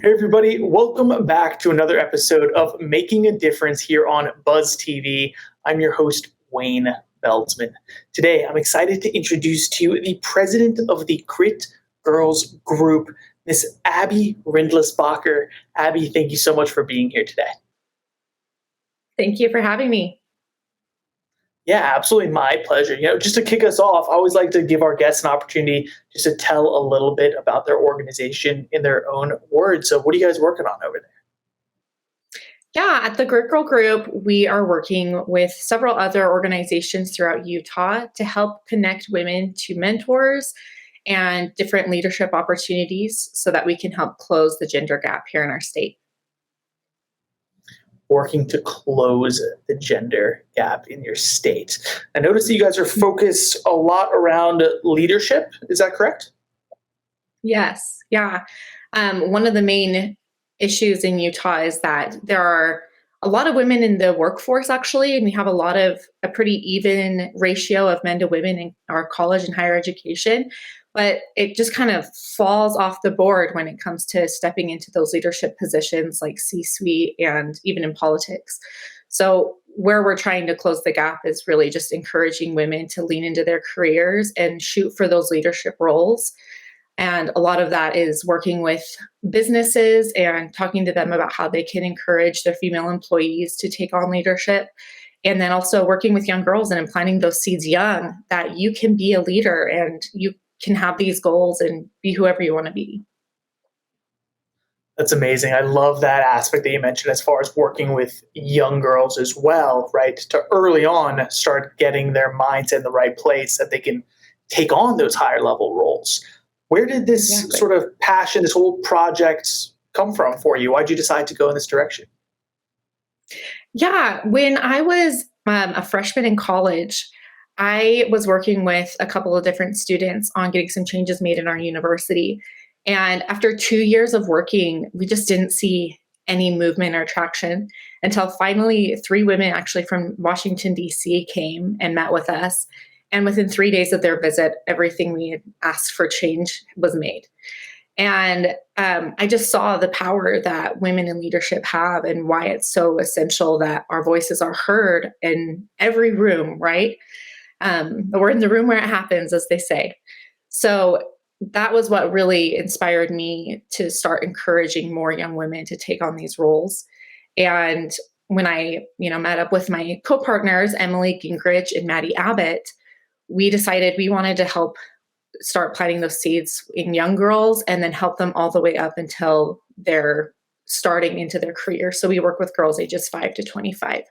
Hey, everybody, welcome back to another episode of Making a Difference here on Buzz TV. I'm your host, Wayne Veldsman. Today, I'm excited to introduce to you the president of the Grit Girls Group, Miss Abbey Rindlisbacher. Abbey, thank you so much for being here today. Thank you for having me. Yeah, absolutely. My pleasure. Just to kick us off, I always like to give our guests an opportunity just to tell a little bit about their organization in their own words. So what are you guys working on over there? Yeah, at the Grit Girl Group, we are working with several other organizations throughout Utah to help connect women to mentors and different leadership opportunities so that we can help close the gender gap here in our state. Working to close the gender gap in your state. I noticed that you guys are focused a lot around leadership. Is that correct? Yes, yeah. One of the main issues in Utah is that there are a lot of women in the workforce, actually, and we have a pretty even ratio of men to women in our college and higher education. But it just kind of falls off the board when it comes to stepping into those leadership positions like C-suite and even in politics. So where we're trying to close the gap is really just encouraging women to lean into their careers and shoot for those leadership roles. And a lot of that is working with businesses and talking to them about how they can encourage their female employees to take on leadership. And then also working with young girls and implanting those seeds young that you can be a leader and you can have these goals and be whoever you want to be. That's amazing. I love that aspect that you mentioned as far as working with young girls as well, right? To early on start getting their mindset in the right place that they can take on those higher level roles. Where did this sort of passion, this whole project come from for you? Why'd you decide to go in this direction? Yeah, when I was a freshman in college, I was working with a couple of different students on getting some changes made in our university. And after 2 years of working, we just didn't see any movement or traction until finally 3 women actually from Washington, D.C. came and met with us. And within 3 days of their visit, everything we had asked for change was made. And I just saw the power that women in leadership have and why it's so essential that our voices are heard in every room, right? We're in the room where it happens, as they say. So that was what really inspired me to start encouraging more young women to take on these roles. And when I, met up with my co-partners, Emily Gingrich and Maddie Abbott, we decided we wanted to help start planting those seeds in young girls and then help them all the way up until they're starting into their career. So we work with girls ages 5 to 25.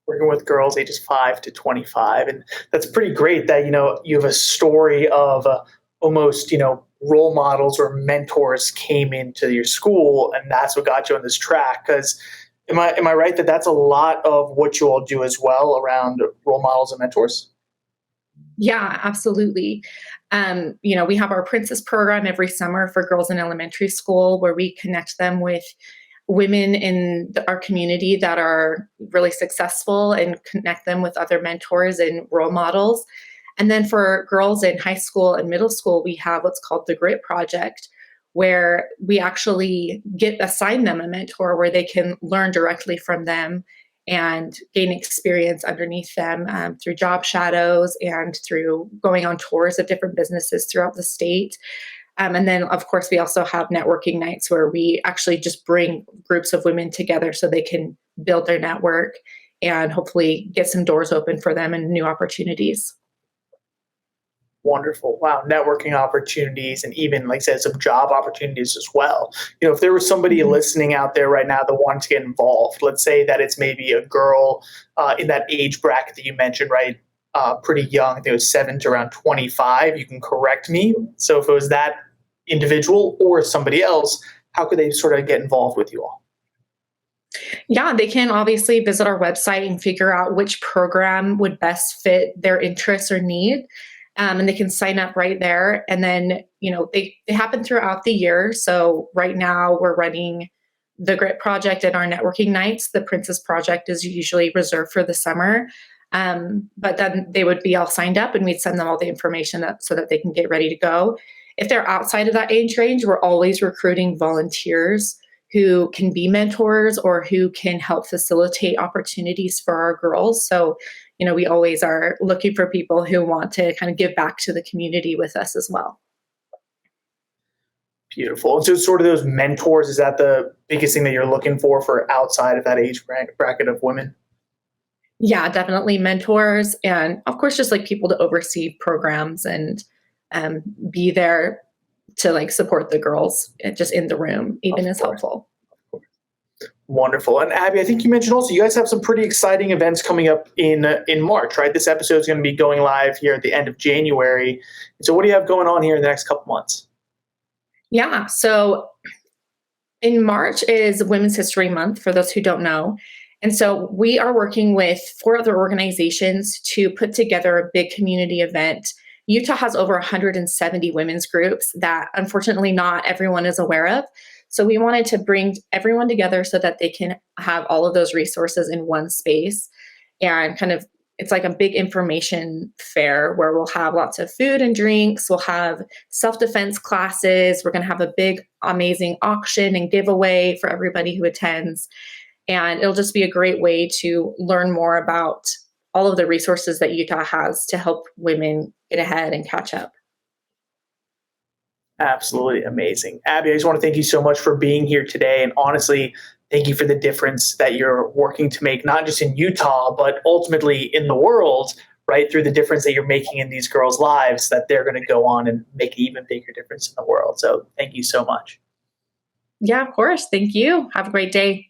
Working with girls ages 5 to 25. And that's pretty great that, you have a story of almost, role models or mentors came into your school and that's what got you on this track. Because am I right that that's a lot of what you all do as well around role models and mentors? Yeah, absolutely. We have our Princess program every summer for girls in elementary school where we connect them with women in our community that are really successful and connect them with other mentors and role models. And then for girls in high school and middle school, we have what's called the Grit Project, where we actually assign them a mentor where they can learn directly from them and gain experience underneath them through job shadows and through going on tours of different businesses throughout the state. And then, of course, we also have networking nights where we actually just bring groups of women together so they can build their network and hopefully get some doors open for them and new opportunities. Wonderful. Wow. Networking opportunities and even, like I said, some job opportunities as well. If there was somebody listening out there right now that wanted to get involved, let's say that it's maybe a girl in that age bracket that you mentioned, right? Pretty young, I think it was 7 to around 25. You can correct me. So if it was that individual or somebody else, how could they sort of get involved with you all? Yeah, they can obviously visit our website and figure out which program would best fit their interests or need. And they can sign up right there. And then, they happen throughout the year. So right now we're running the Grit Project and our networking nights. The Princess Project is usually reserved for the summer. But then they would be all signed up and we'd send them all the information so that they can get ready to go. if they're outside of that age range, we're always recruiting volunteers who can be mentors or who can help facilitate opportunities for our girls. So, we always are looking for people who want to kind of give back to the community with us as well. Beautiful. And so sort of those mentors, is that the biggest thing that you're looking for outside of that age bracket of women? Yeah, definitely mentors. And of course, just like people to oversee programs and be there to like support the girls just in the room, even Of is course. helpful. Wonderful. And Abby, I think you mentioned also you guys have some pretty exciting events coming up in March, right? This episode is going to be going live here at the end of January. So what do you have going on here in the next couple months? Yeah. So in March is Women's History Month, for those who don't know. And so we are working with 4 other organizations to put together a big community event. Utah has over 170 women's groups that unfortunately not everyone is aware of. So we wanted to bring everyone together so that they can have all of those resources in one space, and kind of it's like a big information fair where we'll have lots of food and drinks. We'll have self-defense classes. We're going to have a big, amazing auction and giveaway for everybody who attends. And it'll just be a great way to learn more about all of the resources that Utah has to help women get ahead and catch up. Absolutely amazing. Abby, I just want to thank you so much for being here today. And honestly, thank you for the difference that you're working to make, not just in Utah, but ultimately in the world, right? Through the difference that you're making in these girls' lives, that they're going to go on and make an even bigger difference in the world. So thank you so much. Yeah, of course. Thank you. Have a great day.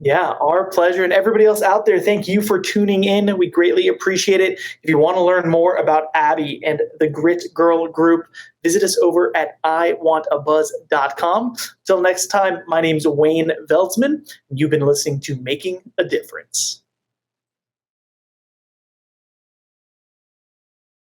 Yeah, our pleasure. And everybody else out there, thank you for tuning in. We greatly appreciate it. If you want to learn more about Abby and the Grit Girl Group, visit us over at iwantabuzz.com. Till next time, my name's Wayne Veldsman. You've been listening to Making a Difference.